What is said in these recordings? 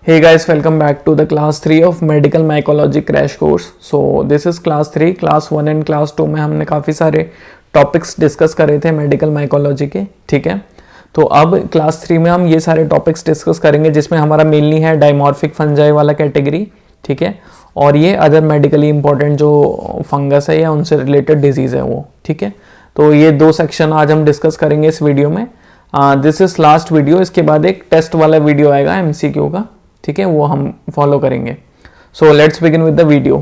Hey guys, welcome back to the class 3 of medical mycology crash course. So this is class 3, class 1 and class 2 में हमने काफ़ी सारे topics discuss करे थे medical mycology के, ठीक है। तो अब क्लास 3 में हम ये सारे टॉपिक्स डिस्कस करेंगे जिसमें हमारा मेनली है डाइमॉर्फिक फंजाई वाला कैटेगरी, ठीक है, और ये अदर मेडिकली इंपॉर्टेंट जो फंगस है या उनसे रिलेटेड डिजीज़ है वो, ठीक है। तो ये दो सेक्शन आज हम डिस्कस करेंगे इस वीडियो में। दिस इज लास्ट वीडियो, इसके बाद एक टेस्ट वाला वीडियो आएगा MCQ का, ठीक है, वो हम फॉलो करेंगे। So let's begin with the video.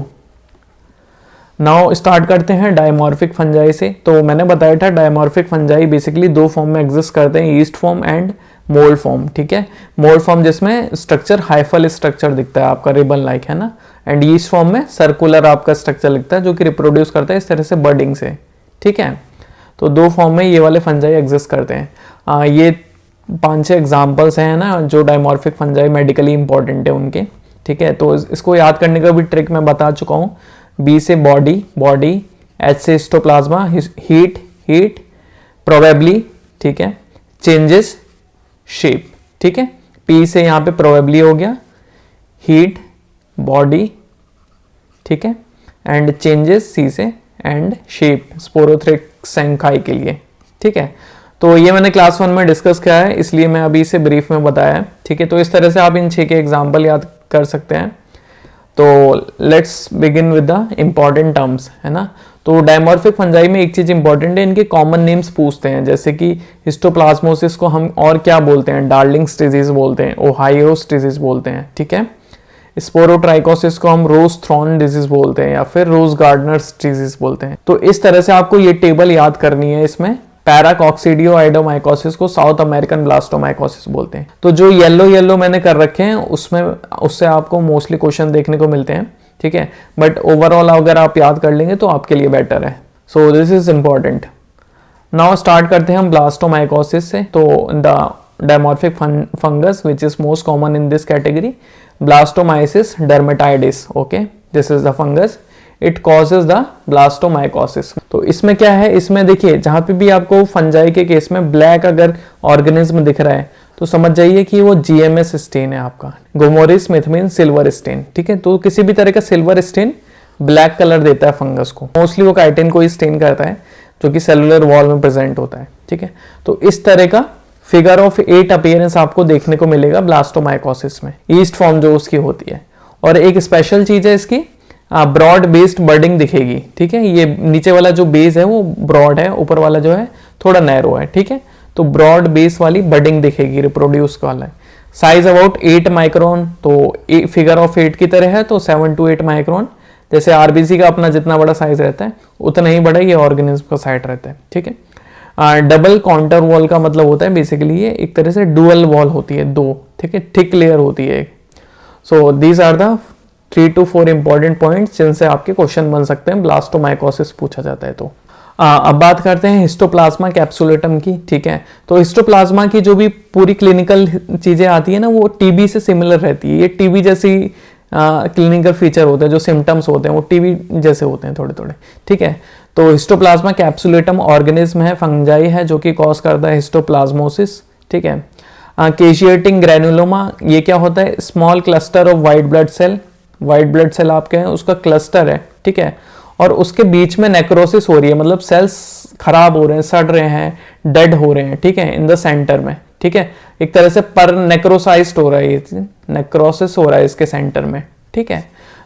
Now start करते हैं डायमॉर्फिक फंजाई से। तो मैंने बताया था डायमॉर्फिक फंजाई बेसिकली दो फॉर्म में एग्जिस्ट करते हैं, east form and mould form, ठीक है। मोल्ड फॉर्म जिसमें स्ट्रक्चर हाइफल स्ट्रक्चर दिखता है आपका रिबन लाइक, है ना, एंड ईस्ट फॉर्म में सर्कुलर आपका स्ट्रक्चर दिखता है जो कि रिप्रोड्यूस करता है इस तरह से बर्डिंग से, ठीक है। तो दो फॉर्म में ये वाले फंजाई एग्जिस्ट करते हैं। ये 5-6 एग्जाम्पल्स हैं ना जो डायमॉर्फिक फंजाई मेडिकली इंपॉर्टेंट है उनके, ठीक है। तो इसको याद करने का भी ट्रिक मैं बता चुका हूँ। बी से बॉडी, एच से हिस्टोप्लाज्मा, हीट, प्रोबेबली, ठीक है, चेंजेस, शेप, ठीक है। पी से यहाँ पे प्रोबेबली हो गया, हीट, बॉडी, ठीक है, एंड चेंजेस सी से, एंड शेप स्पोरोथ्रिक्सेंकाई के लिए, ठीक है। तो ये मैंने क्लास 1 में डिस्कस किया है, इसलिए मैं अभी इसे ब्रीफ में बताया है, ठीक है। तो इस तरह से आप इन 6 के एग्जाम्पल याद कर सकते हैं। तो let's begin with the important terms, है ना। तो डायमॉर्फिक फंजाई में एक चीज इंपॉर्टेंट है, इनके कॉमन नेम्स पूछते हैं, जैसे कि हिस्टोप्लाज्मोसिस को हम और क्या बोलते हैं, डार्लिंग्स डिजीज बोलते हैं, ओहायोस डिजीज बोलते हैं, ठीक है। स्पोरोट्राइकोसिस को हम रोज थ्रॉन डिजीज बोलते हैं या फिर रोज गार्डनर्स डिजीज बोलते हैं। तो इस तरह से आपको ये टेबल याद करनी है। इसमें पैराकॉक्सीडियोआइडोमाइकोसिस को साउथ अमेरिकन ब्लास्टोमाइकोसिस बोलते हैं। तो जो येलो मैंने कर रखे हैं उससे आपको मोस्टली क्वेश्चन देखने को मिलते हैं, ठीक है। बट ओवरऑल अगर आप याद कर लेंगे तो आपके लिए बेटर है। So this is important. Now start करते हैं हम ब्लास्टोमाइकोसिस से। तो the dimorphic fungus which is most common in this category blastomyces dermatitidis, okay, this is the fungus, it causes the blastomycosis. तो इसमें क्या है, इसमें देखिए जहां पे भी आपको फंजाई के केस में ब्लैक अगर ऑर्गेनिज्म दिख रहा है तो समझ जाइए कि वो GMS स्टेन है आपका, गोमोरिस स्मिथ मीन सिल्वर स्टेन, ठीक है। तो किसी भी तरह का सिल्वर स्टेन ब्लैक कलर देता है फंगस को, मोस्टली वो काइटिन को ही स्टेन करता है जो कि सेलुलर वॉल में प्रेजेंट होता है, ठीक है। तो इस तरह का फिगर ऑफ 8 अपीयरेंस आपको देखने को मिलेगा ब्लास्टोमाइकोसिस में, ईस्ट फॉर्म जो उसकी होती है। और एक स्पेशल चीज है इसकी, ब्रॉड बेस्ड बर्डिंग दिखेगी, ठीक है। ये नीचे वाला जो बेस है वो ब्रॉड है, ऊपर वाला जो है थोड़ा नैरो है, ठीक है। तो ब्रॉड बेस वाली बर्डिंग दिखेगी, रिप्रोड्यूस वाला है। साइज अबाउट 8 माइक्रोन, तो फिगर ऑफ 8 की तरह है, तो 7 to 8 माइक्रोन। जैसे RBC का अपना जितना बड़ा साइज रहता है उतना ही बड़ा ये ऑर्गेनिज्म का साइज रहता है, ठीक है। डबल काउंटर वॉल का मतलब होता है बेसिकली ये एक तरह से डुअल वॉल होती है, दो, ठीक है, थिक लेयर होती है। So these are the 3 to 4 important points जिनसे आपके क्वेश्चन बन सकते हैं ब्लास्टोमाइकोसिस पूछा जाता है। तो अब बात करते हैं हिस्टोप्लाज्मा कैप्सुलेटम की, ठीक है। तो हिस्टोप्लाज्मा की जो भी पूरी क्लिनिकल चीजें आती है ना वो TB से सिमिलर रहती है। ये TB जैसी क्लिनिकल फीचर होते हैं, जो सिम्टम्स होते हैं वो TB जैसे होते हैं थोड़े थोड़े, ठीक है। तो हिस्टोप्लाज्मा कैप्सुलेटम ऑर्गेनिज्म है, फंजाई है जो कि कॉज करता है हिस्टोप्लाज्मोसिस, ठीक है। केशिएटिंग ग्रैनुलोमा, ये क्या होता है, small cluster of white blood cell आपके हैं, उसका क्लस्टर है, ठीक है। और उसके बीच में नेक्रोसिस हो रही है, मतलब सेल्स खराब हो रहे हैं, सड़ रहे हैं, डेड हो रहे हैं, ठीक है, इन द सेंटर में, ठीक है। एक तरह से पर नेक्रोसाइज्ड हो रहा है, ये नेक्रोसिस हो रहा है इसके सेंटर में, ठीक है।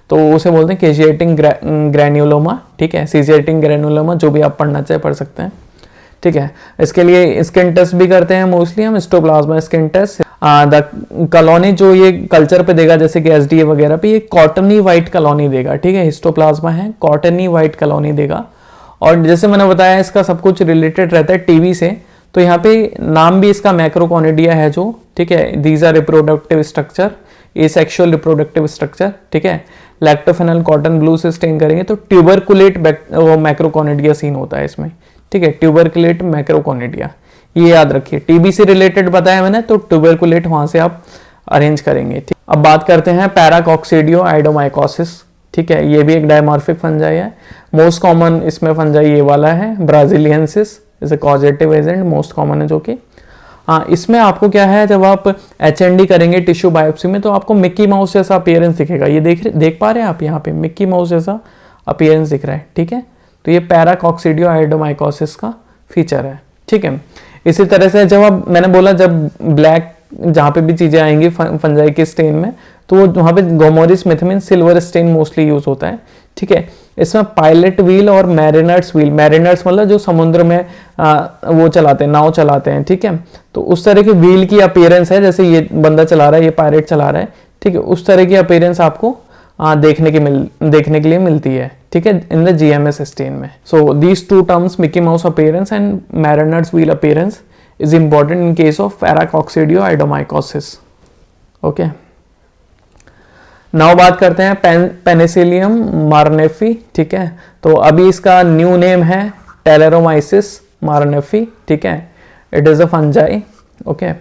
तो उसे बोलते हैं केशिएटिंग ग्रैन्युलोमा, ठीक है, सीजिएटिंग ग्रैन्युलोमा, जो भी आप पढ़ना चाहे पढ़ सकते हैं, ठीक है। इसके लिए स्किन टेस्ट भी करते हैं मोस्टली हम, histoplasma skin test. The colony जो ये कल्चर पे देगा जैसे कि SDA वगैरह पे, ये कॉटनी व्हाइट कॉलोनी देगा, ठीक है। हिस्टोप्लाज्मा है, कॉटनी व्हाइट कॉलोनी देगा। और जैसे मैंने बताया इसका सब कुछ रिलेटेड रहता है TB से, तो यहाँ पे नाम भी इसका मैक्रोकॉनिडिया है जो, ठीक है। These are reproductive structure, asexual reproductive structure, ठीक है। लैक्टोफेनल कॉटन ब्लू से स्टेन करेंगे तो ट्यूबरकुलेट मैक्रोकॉनिडिया सीन होता है इसमें, ठीक है। ट्यूबरकुलेट मैक्रोकॉनिडिया, ये याद रखिए। TB से रिलेटेड बताया मैंने, तो ट्यूबरकुलेट वहां से आप अरेंज करेंगे, ठीक। अब बात करते हैं पैराकॉक्सीडियोआइडोमाइकोसिस, ठीक है। ये भी एक डायमॉर्फिक फंजाई है। मोस्ट कॉमन इसमें फंजाई ये वाला है, brasiliensis is a causative agent, most common है जो कि हाँ, इसमें आपको क्या है, जब आप HND करेंगे टिश्यू बायोप्सी में तो आपको मिक्की माउस जैसा अपीयरेंस दिखेगा। ये देख पा रहे हैं आप, यहाँ पे मिक्की माउस जैसा अपीयरेंस दिख रहा है, ठीक है। तो ये पैराकॉक्सिडियोआइडोमाइकोसिस का फीचर है, ठीक है। इसी तरह से मैंने बोला जब ब्लैक जहाँ पे भी चीज़ें आएंगी फंजाई के स्टेन में, तो वहाँ पे गोमोरिस मेथामिन सिल्वर स्टेन मोस्टली यूज होता है, ठीक है। इसमें पायलट व्हील और मैरिनर्स व्हील, मैरिनर्स मतलब जो समुद्र में वो चलाते हैं, नाव चलाते हैं, ठीक है। तो उस तरह की व्हील की अपीयरेंस है, जैसे ये बंदा चला रहा है, ये पायलट चला रहा है, ठीक है। उस तरह की अपीयरेंस आपको देखने के लिए मिलती है, ठीक है, इन द GMS स्टेन में। So these two terms, Mickey Mouse appearance and mariner's wheel appearance, is important in case of paracoccidioidomycosis. Okay, now बात करते हैं पेनिसिलियम मार्नेफी, ठीक है। तो अभी इसका न्यू नेम है टेलेरोमाइसिस मार्नेफी, ठीक है। It is a fungi, okay.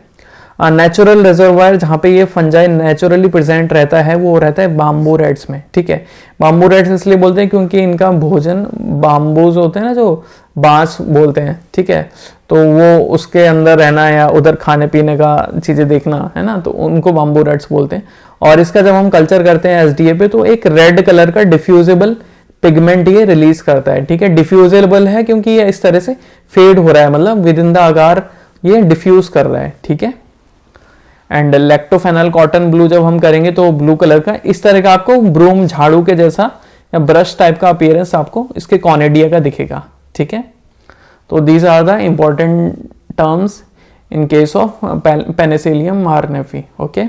Natural reservoir जहाँ पे ये फंजाई नेचुरली प्रेजेंट रहता है वो रहता है बाम्बू रेड्स में, ठीक है। बाम्बू रेड्स इसलिए बोलते हैं क्योंकि इनका भोजन बाम्बूज होते हैं ना, जो बांस बोलते हैं, ठीक है। तो वो उसके अंदर रहना या उधर खाने पीने का चीज़ें देखना है ना, तो उनको बाम्बू रेड्स बोलते हैं। और इसका जब हम कल्चर करते हैं SDA पे तो एक रेड कलर का डिफ्यूजेबल पिगमेंट ये रिलीज करता है, ठीक है। डिफ्यूजेबल है क्योंकि ये इस तरह से फेड हो रहा है, मतलब विद इन द आकार ये डिफ्यूज कर रहा है, ठीक है। एंड लैक्टोफेनल कॉटन ब्लू जब हम करेंगे तो ब्लू कलर का इस तरह का आपको ब्रूम झाड़ू के जैसा या ब्रश टाइप का अपीयरेंस आपको इसके कॉनेडिया का दिखेगा, ठीक है। तो these are the important terms in case of penicillium marneffei, okay.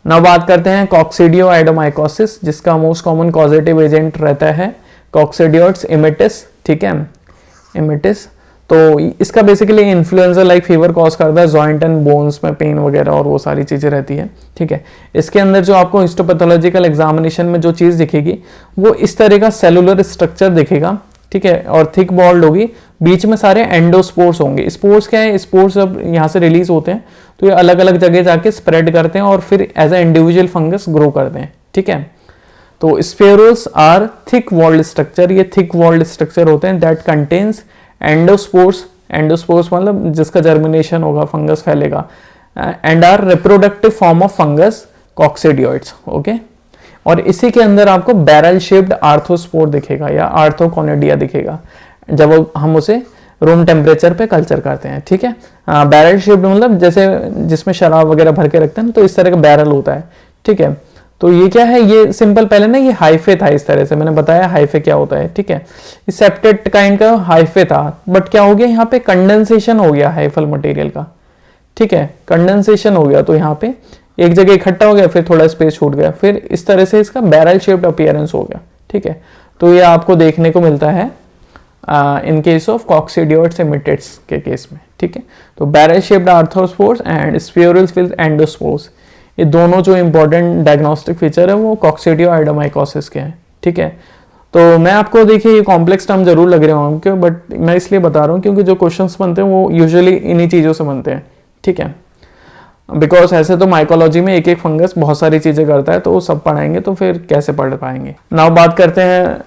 Now बात करते हैं कॉक्सिडियोआइडोमाइकोसिस, जिसका मोस्ट कॉमन कॉजेटिव एजेंट रहता है कॉक्सिडियोइड्स इमिटिस, ठीक है, इमिटिस। तो इसका basically influenza like fever cause करता है, जॉइंट एंड बोन्स में पेन वगैरह और वो सारी चीज़ें रहती है, ठीक है। इसके अंदर जो आपको हिस्टोपैथोलॉजिकल एग्जामिनेशन में जो चीज़ दिखेगी वो इस तरह का सेलुलर स्ट्रक्चर दिखेगा, ठीक है, और थिक बॉल्ड होगी, बीच में सारे एंडोस्पोर्स होंगे। स्पोर्स क्या है, स्पोर्स जब यहाँ से रिलीज होते हैं तो ये अलग अलग जगह जाके स्प्रेड करते हैं और फिर as a individual fungus grow करते हैं, ठीक है। तो spherules are thick walled structure, ये थिक वॉल्ड स्ट्रक्चर होते हैं दैट कंटेन्स एंडोस्पोर्स, एंडोस्पोर्स मतलब जिसका जर्मिनेशन होगा, फंगस फैलेगा, and are reproductive form of fungus coccidioides, okay. और इसी के अंदर आपको बैरल शेप्ड आर्थोस्पोर दिखेगा या आर्थोकोनेडिया दिखेगा जब हम उसे रूम टेम्परेचर पे कल्चर करते हैं, ठीक है। बैरल शेप्ड मतलब जैसे जिसमें शराब वगैरह भर के रखते हैं तो इस तरह का बैरल होता है, ठीक है। तो ये क्या है, ये सिंपल पहले ना ये हाइफे था, इस तरह से मैंने बताया हाइफे क्या होता है, ठीक है। इस सेप्टेड काइंड का हाइफे था, बट क्या हो गया यहाँ पे कंडेंसेशन हो गया हाइफल मटेरियल का, ठीक है, कंडेंसेशन हो गया। तो यहाँ पे एक जगह इकट्ठा हो गया, फिर थोड़ा स्पेस छूट गया, फिर इस तरह से इसका बैरल शेप्ड अपीयरेंस हो गया, ठीक है। तो ये आपको देखने को मिलता है in case of coccidioides immitis के केस में, ठीक है। तो barrel shaped arthrospores and spherules with endospores, ये दोनों जो इंपॉर्टेंट डायग्नोस्टिक फीचर है वो कॉक्सिडियोआइडोमाइकोसिस के हैं, ठीक है। तो मैं आपको देखिए ये कॉम्प्लेक्स टर्म जरूर लग रहे होंगे, बट मैं इसलिए बता रहा हूँ क्योंकि जो क्वेश्चंस बनते हैं वो यूजुअली इन्हीं चीज़ों से बनते हैं, ठीक है। बिकॉज ऐसे तो माइकोलॉजी में एक एक फंगस बहुत सारी चीज़ें करता है, तो वो सब पढ़ाएंगे तो फिर कैसे पढ़ पाएंगे। नाउ बात करते हैं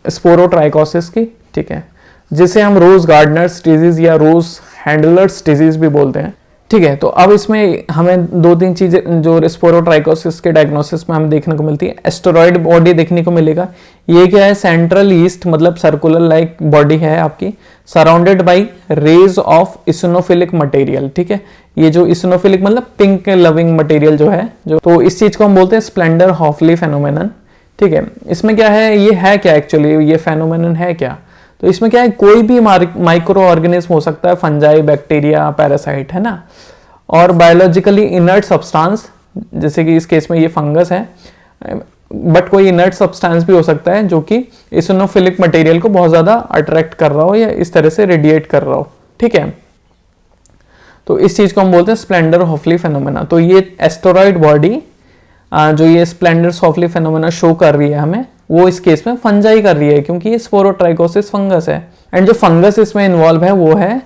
स्पोरोट्राइकोसिस की, ठीक है, जिसे हम रोज गार्डनर्स डिजीज या रोज हैंडलर्स डिजीज भी बोलते हैं, ठीक है। तो अब इसमें हमें दो तीन चीजें जो स्पोरोट्राइकोसिस के डायग्नोसिस में हमें देखने को मिलती है। एस्टेरॉइड बॉडी देखने को मिलेगा, ये क्या है, सेंट्रल ईस्ट मतलब सर्कुलर लाइक बॉडी है आपकी, surrounded by rays of eosinophilic material, ठीक है। ये जो इसिनोफिलिक मतलब पिंक लविंग मटेरियल जो है, जो तो इस चीज को हम बोलते हैं स्प्लेंडर हॉफली फेनोमेनन, ठीक है। इसमें क्या है, ये है क्या एक्चुअली, ये फेनोमेनन है क्या, तो इसमें क्या है, कोई भी माइक्रो ऑर्गेनिज्म हो सकता है, फंजाई, बैक्टीरिया, पैरासाइट, है ना, और बायोलॉजिकली इनर्ट सब्सटेंस, जैसे कि इस केस में ये फंगस है, बट कोई इनर्ट सब्सटेंस भी हो सकता है जो कि इसिनोफिलिक मटेरियल को बहुत ज्यादा अट्रैक्ट कर रहा हो या इस तरह से रेडिएट कर रहा हो, ठीक है। तो इस चीज को हम बोलते हैं स्प्लेंडर हॉफली फेनोमेना। तो ये एस्टेरॉइड बॉडी जो ये स्प्लेंडर हॉफली फेनोमेना शो कर रही है हमें, वो इस केस में फंजाई कर रही है क्योंकि ये स्पोरोट्राइकोसिस फंगस है। एंड जो फंगस इसमें इन्वॉल्व है वो है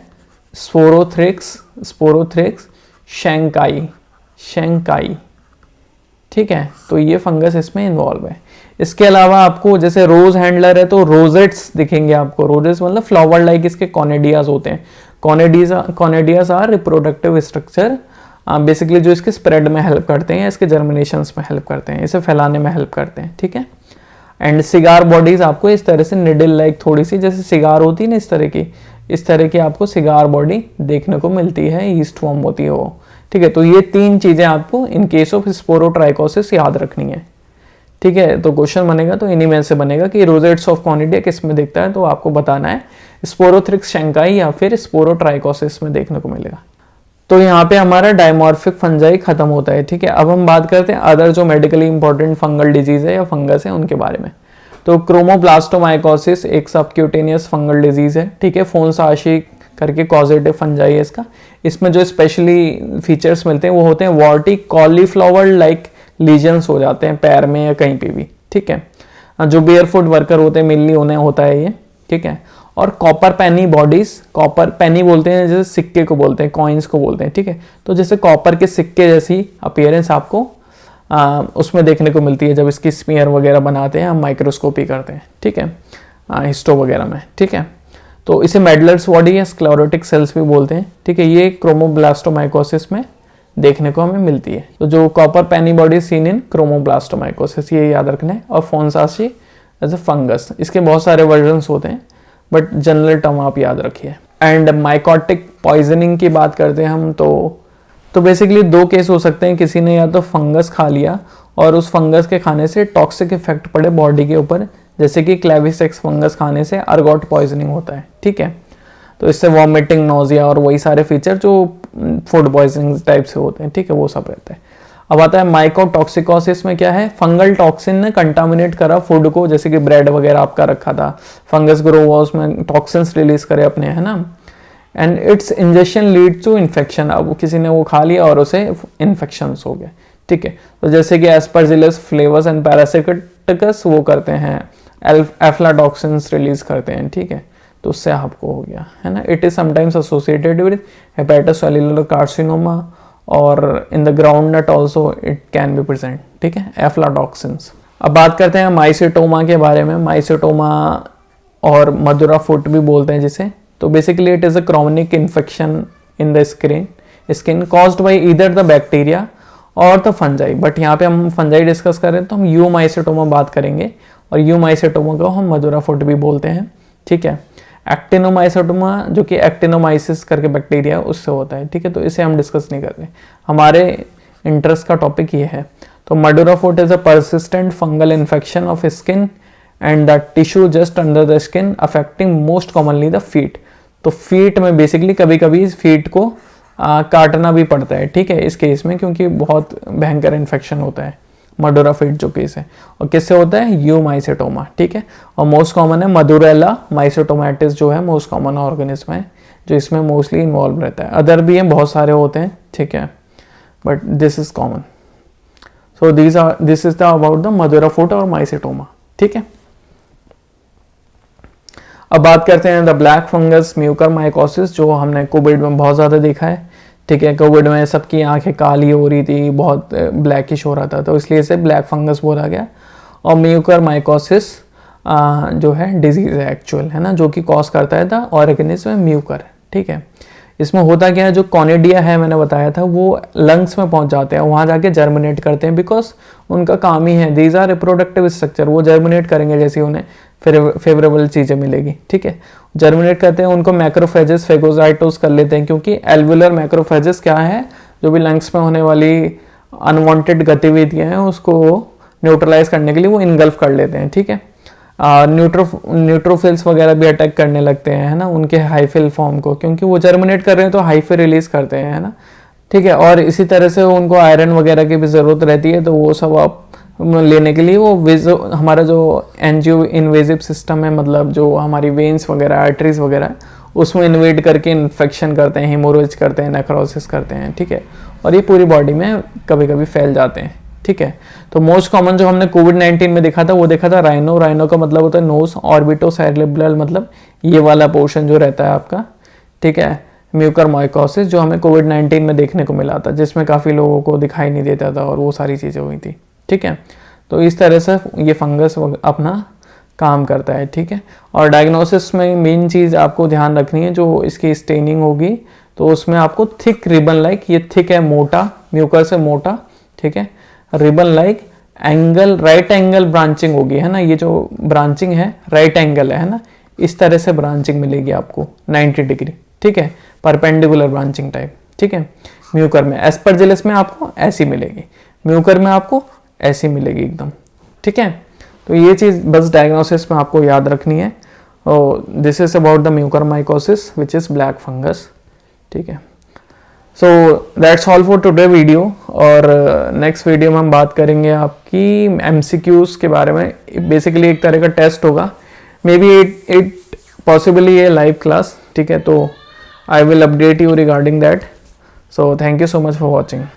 स्पोरोथ्रिक्स शैंकाई, ठीक है। तो ये फंगस इसमें इन्वॉल्व है। इसके अलावा आपको जैसे रोज हैंडलर है तो रोजेट्स दिखेंगे आपको, रोजेट्स मतलब फ्लावर लाइक इसके कॉनेडियाज होते हैं, कॉनेडियाज आर रिप्रोडक्टिव स्ट्रक्चर बेसिकली जो इसके स्प्रेड में हेल्प करते हैं, इसके जर्मिनेशंस में हेल्प करते हैं, इसे फैलाने में हेल्प करते हैं, ठीक है। एंड सिगार बॉडीज आपको इस तरह से निडल लाइक थोड़ी सी जैसे सिगार होती है ना, इस तरह की आपको सिगार बॉडी देखने को मिलती है, ईस्ट फॉर्म होती है वो, ठीक है। तो ये 3 चीजें आपको इन केस ऑफ स्पोरोट्राइकोसिस याद रखनी है, ठीक है। तो क्वेश्चन बनेगा तो इन्हीं में से बनेगा कि रोजेट्स ऑफ कॉनिडिया किस में दिखता है, तो आपको बताना है स्पोरोथ्रिक्स शंकाई या फिर स्पोरोट्राइकोसिस में देखने को मिलेगा। तो यहाँ पे हमारा डायमॉर्फिक फंजाई खत्म होता है, ठीक है। अब हम बात करते हैं अदर जो मेडिकली इंपॉर्टेंट फंगल डिजीज है या फंगस है उनके बारे में। तो क्रोमोब्लास्टोमाइकोसिस एक सबक्यूटेनियस फंगल डिजीज है, ठीक है। फोन्साशी करके कॉजेटिव फंजाई है इसका। इसमें जो स्पेशली फीचर्स मिलते हैं वो होते हैं वॉर्टी कॉलीफ्लावर लाइक लीजन्स हो जाते हैं पैर में या कहीं पे भी, ठीक है। जो बेयरफुट वर्कर होते हैं मेनली उन्हें होता है ये, ठीक है। और कॉपर पेनी बॉडीज, कॉपर पेनी बोलते हैं जैसे सिक्के को बोलते हैं, कॉइन्स को बोलते हैं, ठीक है। तो जैसे कॉपर के सिक्के जैसी अपीयरेंस आपको उसमें देखने को मिलती है जब इसकी स्मीयर वगैरह बनाते हैं, हम माइक्रोस्कोपी करते हैं, ठीक है, हिस्टो वगैरह में, ठीक है। तो इसे मेडलर्स बॉडी या स्क्लेरोटिक सेल्स भी बोलते हैं, ठीक है। ये क्रोमोब्लास्टोमाइकोसिस में देखने को हमें मिलती है। तो जो copper penny body seen in chromoblastomycosis, ये याद रखना है। और फोन्साशी एज अ फंगस, इसके बहुत सारे वर्जन्स होते हैं बट जनरल टर्म आप याद रखिए। एंड माइकोटिक पॉइजनिंग की बात करते हैं हम तो बेसिकली 2 केस हो सकते हैं, किसी ने या तो फंगस खा लिया और उस फंगस के खाने से टॉक्सिक इफेक्ट पड़े बॉडी के ऊपर, जैसे कि क्लेविसेक्स फंगस खाने से अर्गॉट पॉइजनिंग होता है, ठीक है। तो इससे वॉमिटिंग, नोजिया और वही सारे फीचर जो फूड पॉइजनिंग टाइप से होते हैं, ठीक है, वो सब रहता है। अब आता है माइकोटॉक्सिकोसिस में क्या है, फंगल टॉक्सिन ने कंटामिनेट करा फूड को, जैसे कि ब्रेड वगैरह आपका रखा था, फंगस ग्रो हुआ, उसमें टॉक्सिन्स रिलीज करे अपने, है ना। And its injection lead to infection, अब किसी ने वो खा लिया और उसे इन्फेक्शन हो गया, ठीक है। तो जैसे कि एस्परजिलस फ्लेवस एंड पैरासिटिकस वो करते हैं, एफ्लाटॉक्सिन्स रिलीज करते हैं, ठीक है। तो उससे आपको हो गया, है ना। It is sometimes associated with hepatocellular carcinoma और in the ground nut also it can be present, ठीक है, एफ्लाटॉक्सिन्स। अब बात करते हैं माइसेटोमा के बारे में। माइसेटोमा और मधुरा फुट भी बोलते हैं जिसे। तो basically it is a chronic infection in the skin caused by either the bacteria और द फंजाई, बट यहाँ पे हम फंजाई डिस्कस कर रहे हैं तो हम यू माइसेटोमा बात करेंगे, और यू माइसेटोमा को हम मधुरा फुट भी बोलते हैं, ठीक है। एक्टिनोमाइसेटोमा जो कि एक्टिनोमाइसिस करके बैक्टीरिया उससे होता है, ठीक है। तो इसे हम डिस्कस नहीं कर रहे, हमारे इंटरेस्ट का टॉपिक ये है। तो Madura foot is a persistent fungal infection of skin and the tissue just under the skin affecting most commonly the feet. तो फीट में बेसिकली कभी कभी फीट को काटना भी पड़ता है, ठीक है, इस केस में, क्योंकि बहुत भयंकर इन्फेक्शन होता है मधुरा फीट जो केस है। और किससे होता है, यू माइसेटोमा, ठीक है। और मोस्ट कॉमन है मधुरेला माइसेटोमेटिस, जो है मोस्ट कॉमन ऑर्गेनिज्म है जो इसमें मोस्टली इन्वॉल्व रहता है। अदर भी हैं, बहुत सारे होते हैं, ठीक है, but this is common. So this is the about the Mathura foot और माइसेटोमा, ठीक है। अब बात करते हैं द ब्लैक फंगस म्यूकरमाइकोसिस, जो हमने कोविड में बहुत ज़्यादा देखा है, ठीक है। कोविड में सबकी आंखें काली हो रही थी, बहुत ब्लैकिश हो रहा था, तो इसलिए इसे ब्लैक फंगस बोला गया। और म्यूकरमाइकोसिस जो है डिजीज है एक्चुअल, है ना, जो कि कॉज करता है द ऑर्गेनिज्म म्यूकर, ठीक है। इसमें होता क्या है, जो कॉनिडिया है मैंने बताया था वो लंग्स में पहुंच जाते हैं, वहाँ जाके जर्मिनेट करते हैं, बिकॉज उनका काम ही है, दीज आर रिप्रोडक्टिव स्ट्रक्चर, वो जर्मिनेट करेंगे जैसे उन्हें फेवरेबल चीज़ें मिलेगी, ठीक है। जर्मिनेट करते हैं, उनको मैक्रोफेजेस फेगोसाइटोस कर लेते हैं, क्योंकि एल्वुलर मैक्रोफेजेस क्या है, जो भी लंग्स में होने वाली अनवांटेड गतिविधियाँ हैं उसको न्यूट्रलाइज करने के लिए वो इनगल्फ कर लेते हैं, ठीक है। न्यूट्रोफिल्स वगैरह भी अटैक करने लगते हैं, है ना, उनके हाइफिल फॉर्म को, क्योंकि वो जर्मिनेट कर रहे हैं तो हाइफिल रिलीज करते हैं, है ना, ठीक है। और इसी तरह से उनको आयरन वगैरह की भी ज़रूरत रहती है, तो वो सब आप लेने के लिए वो हमारा जो एंजियो इन्वेजिव सिस्टम है, मतलब जो हमारी वेन्स वगैरह आर्टरीज वगैरह उसमें इन्वेड करके इन्फेक्शन करते हैं, हेमोरेज करते हैं, नेक्रोसिस करते हैं, ठीक है। और ये पूरी बॉडी में कभी कभी फैल जाते हैं, ठीक है। तो मोस्ट कॉमन जो हमने कोविड-19 में देखा था वो देखा था राइनो का मतलब होता है नोज, ऑर्बिटोसेरेब्रल मतलब ये वाला पोर्शन जो रहता है आपका, ठीक है। म्यूकरमाइकोसिस जो हमें कोविड-19 में देखने को मिला था, जिसमें काफ़ी लोगों को दिखाई नहीं देता था और वो सारी चीज़ें हुई थी, ठीक है। तो इस तरह से ये फंगस अपना काम करता है, ठीक है। और डायग्नोसिस में मेन चीज़ आपको ध्यान रखनी है, जो इसकी स्टेनिंग होगी तो उसमें आपको थिक रिबन लाइक, ये थिक है मोटा, म्यूकस है मोटा, ठीक है, ribbon like angle, right angle branching होगी, है ना, ये जो ब्रांचिंग है राइट एंगल है ना, इस तरह से ब्रांचिंग मिलेगी आपको 90 डिग्री, ठीक है, परपेंडिकुलर ब्रांचिंग टाइप, ठीक है। म्यूकर में, एस्परजिलस में आपको ऐसी मिलेगी, म्यूकर में आपको ऐसी मिलेगी एकदम, ठीक है। तो ये चीज़ बस डायग्नोसिस में आपको याद रखनी है। This is about the mucormycosis which is black fungus, ठीक है। So that's all for today video. और नेक्स्ट वीडियो में हम बात करेंगे आपकी एमसीक्यूज के बारे में। बेसिकली एक तरह का टेस्ट होगा, may be it possibly A live class, ठीक है। तो I will update you regarding that. So thank you so much for watching.